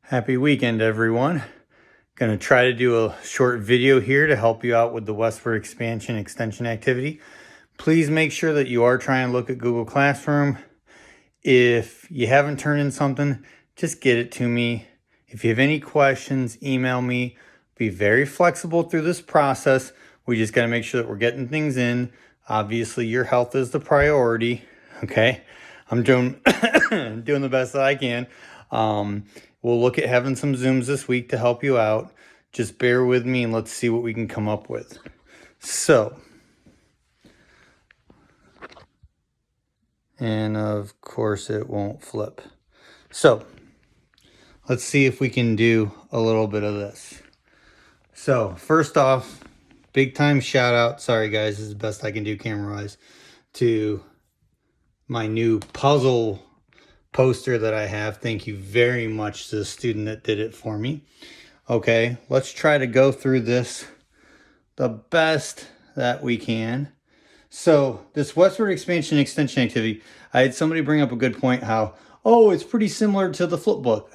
Happy weekend, everyone. Going to try to do a short video here to help you out with the westward expansion extension activity. Please make sure that you are trying to look at Google Classroom. If you haven't turned in something, just get it to me. If you have any questions, email me. Be very flexible through this process. We just got to make sure that we're getting things in. Obviously, your health is the priority. Okay, I'm doing doing the best that I can. We'll look at having some Zooms this week to help you out. Just bear with me and let's see what we can come up with. So, and of course it won't flip. So, let's see if we can do a little bit of this. So, first off, big time shout out. Sorry guys, this is the best I can do camera wise. To my new puzzle poster that I have. Thank you very much to the student that did it for me. Okay, let's try to go through this the best that we can. So this westward expansion extension activity, I had somebody bring up a good point how, oh, it's pretty similar to the flipbook.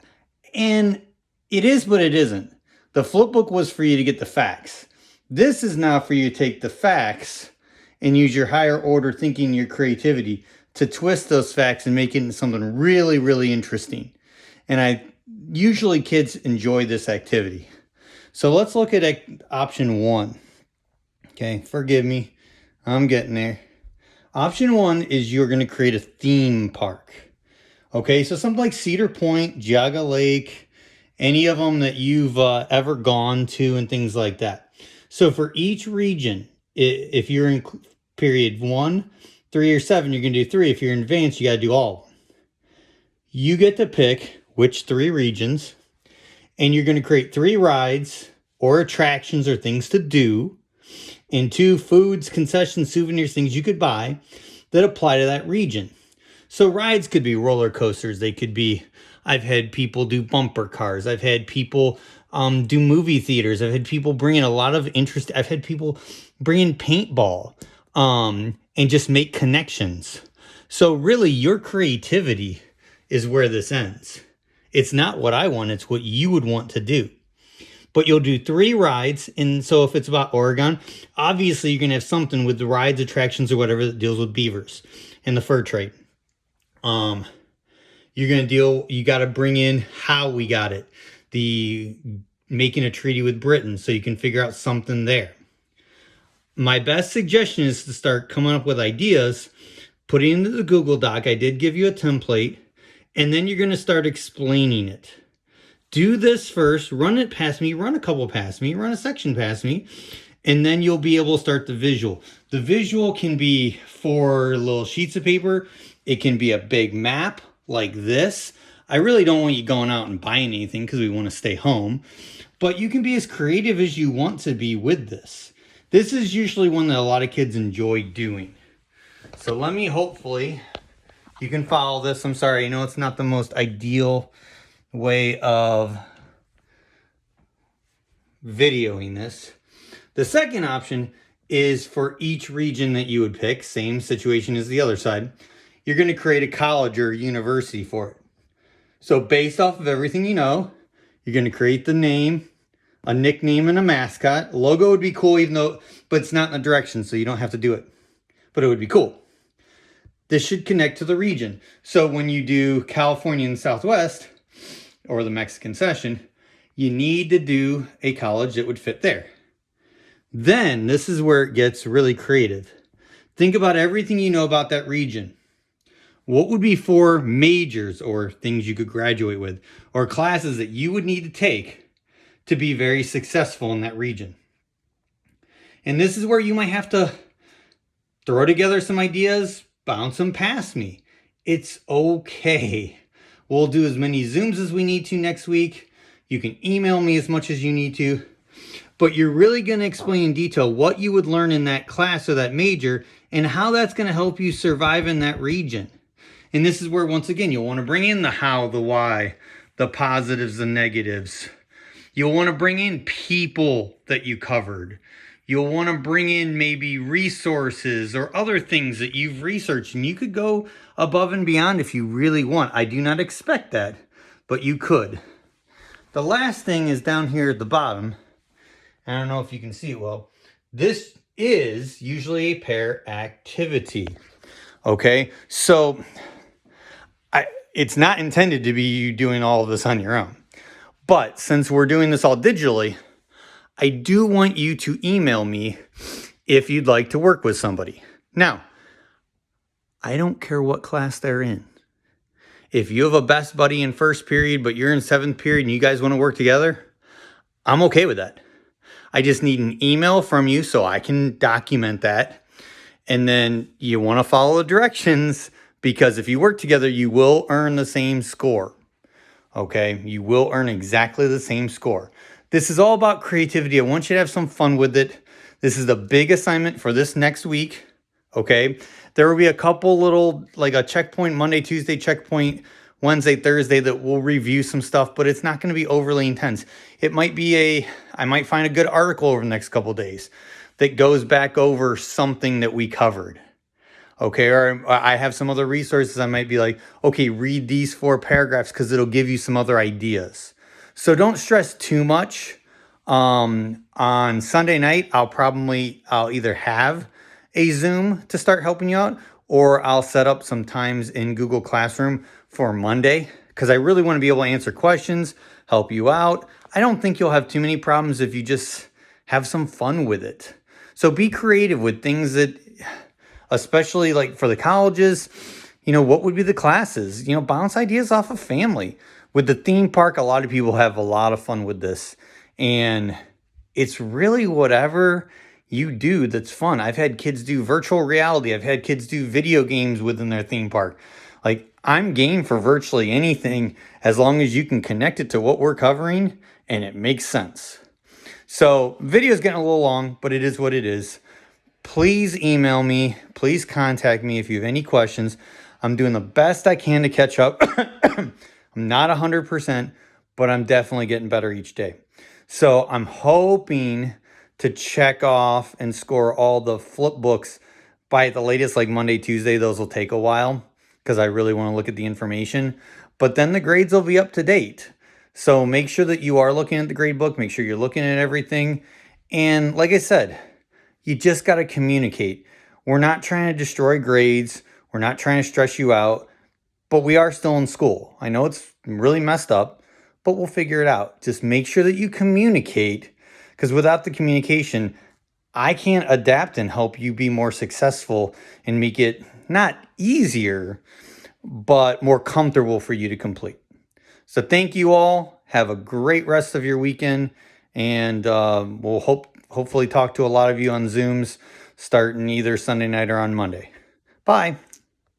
And it is, but it isn't. The flipbook was for you to get the facts. This is now for you to take the facts and use your higher order thinking, your creativity to twist those facts and make it into something really, really interesting. And usually kids enjoy this activity. So let's look at option 1. Okay, forgive me. I'm getting there. Option 1 is you're going to create a theme park. Okay, so something like Cedar Point, Geauga Lake, any of them that you've ever gone to and things like that. So for each region, if you're in period 1, 3, or 7, you're going to do 3. If you're in advanced, you got to do all of them. You get to pick which 3 regions, and you're going to create 3 rides or attractions or things to do, and 2 foods, concessions, souvenirs, things you could buy that apply to that region. So rides could be roller coasters. They could be, I've had people do bumper cars. I've had people do movie theaters. I've had people bring in a lot of interest. I've had people bring in paintball and just make connections. So really your creativity is where this ends. It's not what I want. It's what you would want to do. But you'll do 3 rides. And so if it's about Oregon, obviously you're going to have something with the rides, attractions, or whatever that deals with beavers and the fur trade. You're going to you got to bring in how we got it. The making a treaty with Britain so you can figure out something there. My best suggestion is to start coming up with ideas, put it into the Google Doc. I did give you a template, and then you're going to start explaining it. Do this first, run it past me, run a couple past me, run a section past me, and then you'll be able to start the visual. The visual can be 4 little sheets of paper. It can be a big map like this. I really don't want you going out and buying anything because we want to stay home. But you can be as creative as you want to be with this. This is usually one that a lot of kids enjoy doing. So let me, hopefully, you can follow this. I'm sorry, I know it's not the most ideal way of videoing this. The second option is for each region that you would pick, same situation as the other side, you're going to create a college or university for it. So based off of everything you know, you're going to create the name, a nickname, and a mascot. A logo would be cool, but it's not in the direction, so you don't have to do it. But it would be cool. This should connect to the region. So when you do California and Southwest, or the Mexican session, you need to do a college that would fit there. Then this is where it gets really creative. Think about everything you know about that region. What would be 4 majors or things you could graduate with, or classes that you would need to take to be very successful in that region? And this is where you might have to throw together some ideas, bounce them past me. It's okay. We'll do as many Zooms as we need to next week. You can email me as much as you need to. But you're really going to explain in detail what you would learn in that class or that major and how that's going to help you survive in that region. And this is where, once again, you'll want to bring in the how, the why, the positives, the negatives. You'll want to bring in people that you covered. You'll want to bring in maybe resources or other things that you've researched. And you could go above and beyond if you really want. I do not expect that, but you could. the last thing is down here at the bottom. I don't know if you can see it well. This is usually a pair activity. Okay, so it's not intended to be you doing all of this on your own. But since we're doing this all digitally, I do want you to email me if you'd like to work with somebody. Now, I don't care what class they're in. If you have a best buddy in first period, but you're in seventh period and you guys want to work together, I'm okay with that. I just need an email from you so I can document that. And then you want to follow the directions, because if you work together, you will earn the same score. Okay, you will earn exactly the same score. This is all about creativity. I want you to have some fun with it. This is the big assignment for this next week. Okay, there will be a couple little, like a checkpoint Monday, Tuesday, checkpoint Wednesday, Thursday, that we'll review some stuff, but it's not going to be overly intense. It might be I might find a good article over the next couple of days that goes back over something that we covered. Okay, or I have some other resources. I might be like, okay, read these 4 paragraphs because it'll give you some other ideas. So don't stress too much. On Sunday night, I'll either have a Zoom to start helping you out, or I'll set up some times in Google Classroom for Monday, because I really want to be able to answer questions, help you out. I don't think you'll have too many problems if you just have some fun with it. So be creative with things that, especially like for the colleges, what would be the classes? Bounce ideas off of family. With the theme park, a lot of people have a lot of fun with this. And it's really whatever you do that's fun. I've had kids do virtual reality. I've had kids do video games within their theme park. Like, I'm game for virtually anything as long as you can connect it to what we're covering and it makes sense. So, video's getting a little long, but it is what it is. Please email me. Please contact me if you have any questions. I'm doing the best I can to catch up. I'm not 100%, but I'm definitely getting better each day. So I'm hoping to check off and score all the flip books by the latest, like Monday, Tuesday. Those will take a while because I really want to look at the information. But then the grades will be up to date. So make sure that you are looking at the grade book. Make sure you're looking at everything. And like I said, you just got to communicate. We're not trying to destroy grades. We're not trying to stress you out. But we are still in school. I know it's really messed up, but we'll figure it out. Just make sure that you communicate, because without the communication, I can't adapt and help you be more successful and make it not easier, but more comfortable for you to complete. So thank you all. Have a great rest of your weekend, and we'll hopefully talk to a lot of you on Zooms starting either Sunday night or on Monday. Bye.